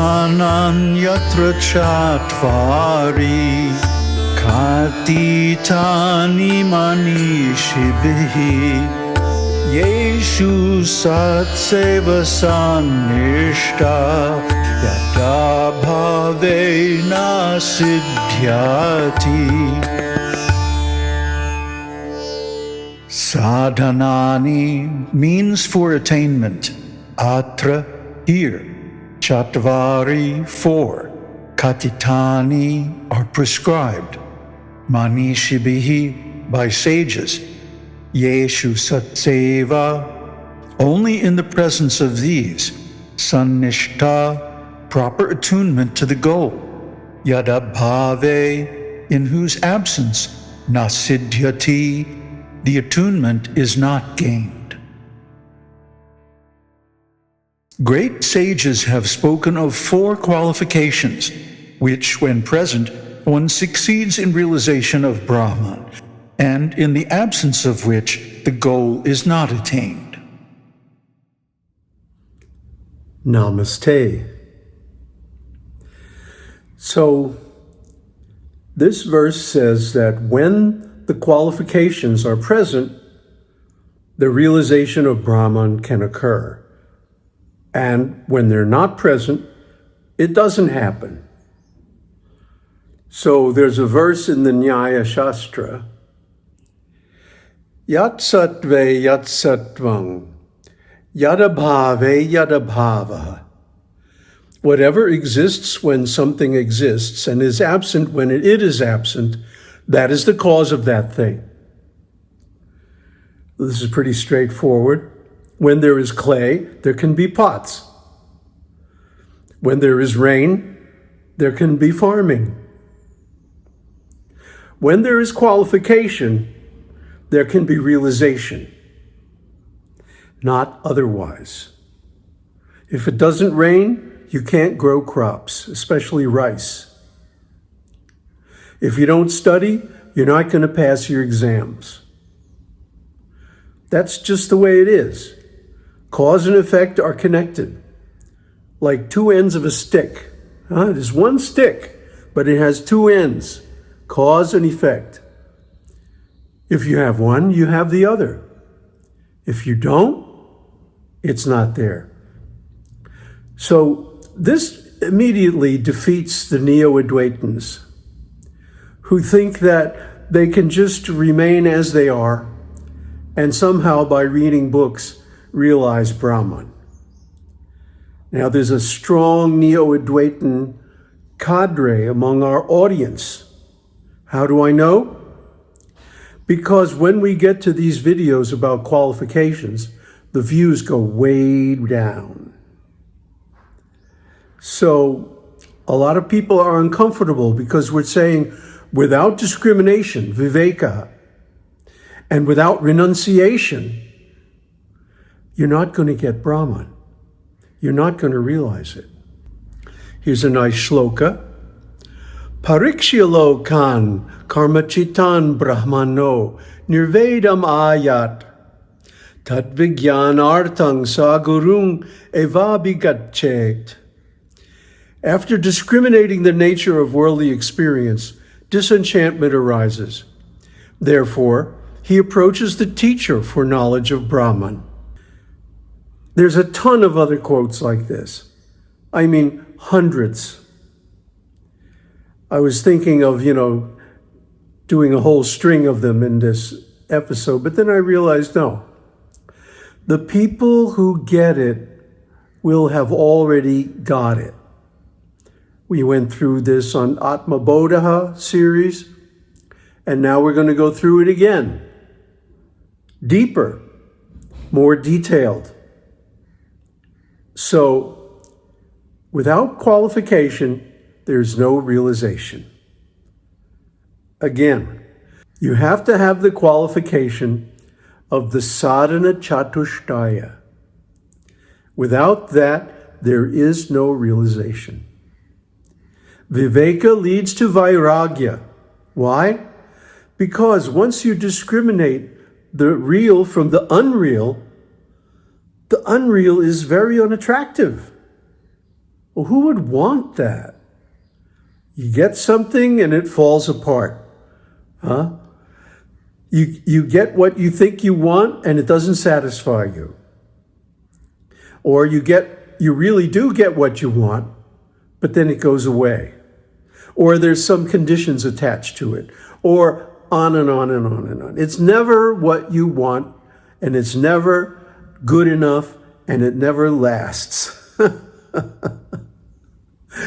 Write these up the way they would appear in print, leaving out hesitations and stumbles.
Brahmanan yatra chatvari katitani manishibhi Yeshu satseva sannishta yada bhavena siddhyati Sadhanani means for attainment. Atra, here. Chatvari, four. Katitani are prescribed. Manishibhihi, by sages. Yeshu satseva, only in the presence of these. Sannishta, proper attunement to the goal. Yadabhave, in whose absence. Nasiddhyati, the attunement is not gained. Great sages have spoken of 4 qualifications, which, when present, one succeeds in realization of Brahman, and in the absence of which the goal is not attained. Namaste. So, this verse says that when the qualifications are present, the realization of Brahman can occur. And when they're not present, it doesn't happen. So there's a verse in the Nyaya Shastra, Yat sattve yat sattvang, yadabhave yadabhava. Whatever exists when something exists and is absent when it is absent, that is the cause of that thing. This is pretty straightforward. When there is clay, there can be pots. When there is rain, there can be farming. When there is qualification, there can be realization. Not otherwise. If it doesn't rain, you can't grow crops, especially rice. If you don't study, you're not going to pass your exams. That's just the way it is. Cause and effect are connected, like 2 ends of a stick. There's one stick, but it has 2 ends, cause and effect. If you have one, you have the other. If you don't, it's not there. So this immediately defeats the Neo-Advaitins, who think that they can just remain as they are and somehow by reading books realize Brahman. Now there's a strong Neo-Advaitin cadre among our audience. How do I know? Because when we get to these videos about qualifications, the views go way down. So a lot of people are uncomfortable because we're saying without discrimination, Viveka, and without renunciation, you're not going to get Brahman. You're not going to realize it. Here's a nice shloka. Parikshya kan karmachitan brahmano nirvedam ayat tadvigyanartang sagurung evabhigachet. After discriminating the nature of worldly experience, disenchantment arises. Therefore, he approaches the teacher for knowledge of Brahman. There's a ton of other quotes like this. I mean, hundreds. I was thinking of, doing a whole string of them in this episode, but then I realized, no. The people who get it will have already got it. We went through this on Atma Bodha series, and now we're going to go through it again. Deeper, more detailed. So, without qualification, there's no realization. Again, you have to have the qualification of the sadhana chatushtaya. Without that, there is no realization. Viveka leads to vairagya. Why? Because once you discriminate the real from the unreal is very unattractive. Well, who would want that? You get something and it falls apart. Huh? You get what you think you want and it doesn't satisfy you. Or you really do get what you want, but then it goes away. Or there's some conditions attached to it. Or on and on and on and on. It's never what you want, and it's never good enough, and it never lasts.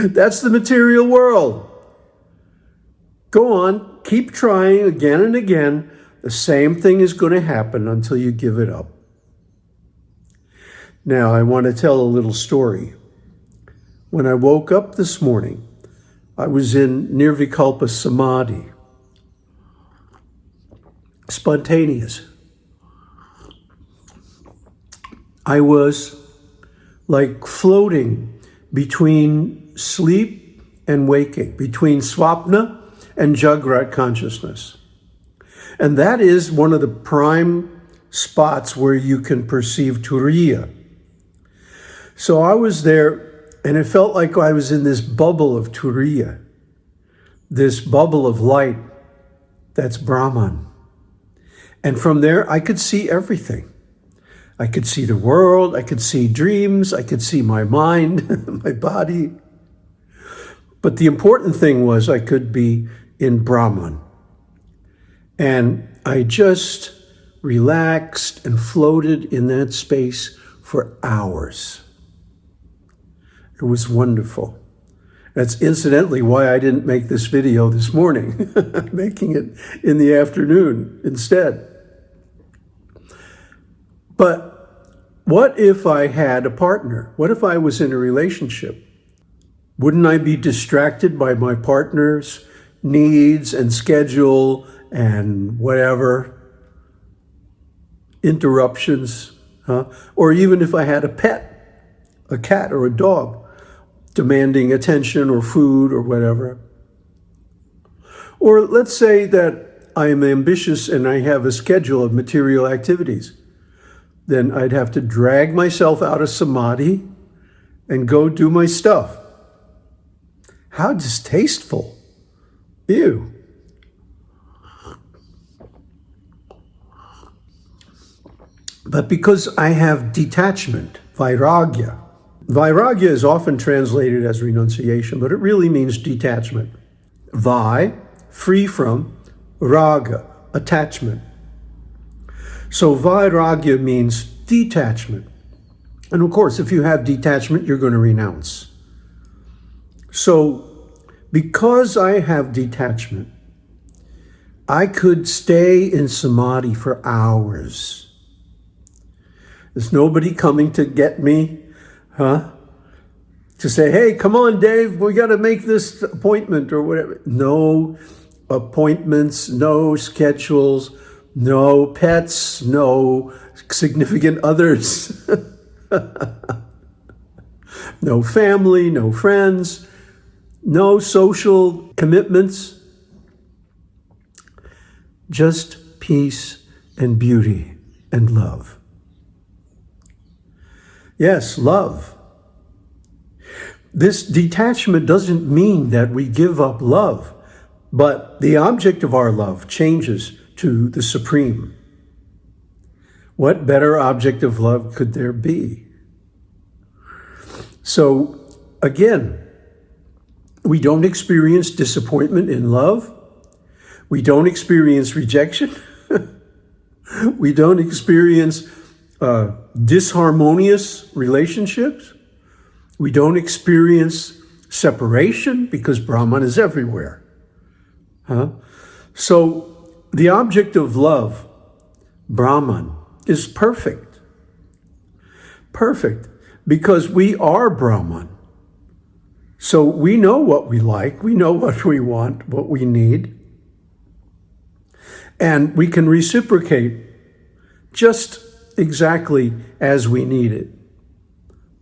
That's the material world. Go on, keep trying again and again. The same thing is going to happen until you give it up. Now, I want to tell a little story. When I woke up this morning, I was in Nirvikalpa Samadhi. Spontaneous. I was like floating between sleep and waking, between swapna and Jagrat consciousness. And that is one of the prime spots where you can perceive Turiya. So I was there, and it felt like I was in this bubble of Turiya, this bubble of light that's Brahman. And from there, I could see everything. I could see the world, I could see dreams, I could see my mind, my body. But the important thing was I could be in Brahman. And I just relaxed and floated in that space for hours. It was wonderful. That's incidentally why I didn't make this video this morning, making it in the afternoon instead. But what if I had a partner? What if I was in a relationship? Wouldn't I be distracted by my partner's needs and schedule and whatever, interruptions? Or even if I had a pet, a cat or a dog, demanding attention or food or whatever. Or let's say that I am ambitious and I have a schedule of material activities. Then I'd have to drag myself out of samadhi and go do my stuff. How distasteful. Ew. But because I have detachment, vairagya. Vairagya is often translated as renunciation, but it really means detachment. Vai, free from, raga, attachment. So vairagya means detachment. And of course, if you have detachment, you're going to renounce. So because I have detachment, I could stay in samadhi for hours. There's nobody coming to get me, to say, hey, come on, Dave, we got to make this appointment or whatever. No appointments, no schedules, no pets, no significant others, no family, no friends, no social commitments, just peace and beauty and love. Yes, love. This detachment doesn't mean that we give up love, but the object of our love changes to the Supreme. What better object of love could there be? So, again, we don't experience disappointment in love. We don't experience rejection. We don't experience disharmonious relationships. We don't experience separation because Brahman is everywhere. So the object of love, Brahman, is perfect. Perfect because we are Brahman. So we know what we like, we know what we want, what we need. And we can reciprocate just exactly as we need it.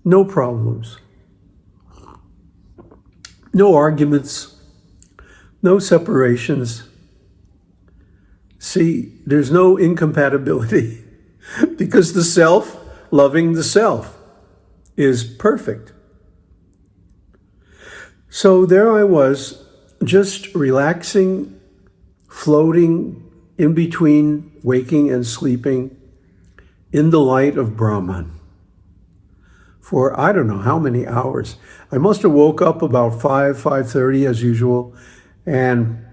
No problems. No arguments. No separations. See, there's no incompatibility because the self, loving the self, is perfect. So there I was, just relaxing, floating in between waking and sleeping in the light of Brahman for I don't know how many hours. I must have woke up about 5:30 as usual, and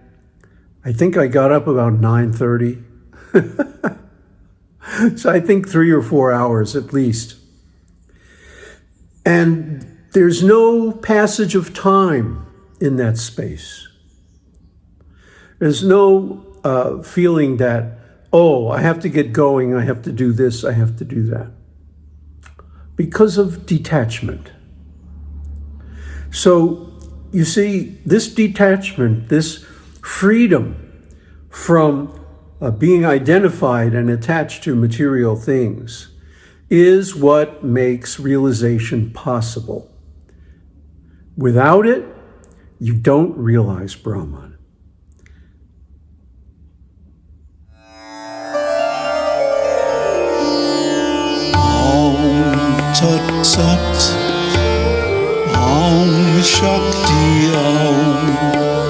I think I got up about 9:30. So I think 3 or 4 hours at least. And there's no passage of time in that space. There's no feeling that, oh, I have to get going, I have to do this, I have to do that. Because of detachment. So you see, this detachment, this freedom from being identified and attached to material things is what makes realization possible. Without it, you don't realize Brahman. Tat Sat, Om Shakti Om.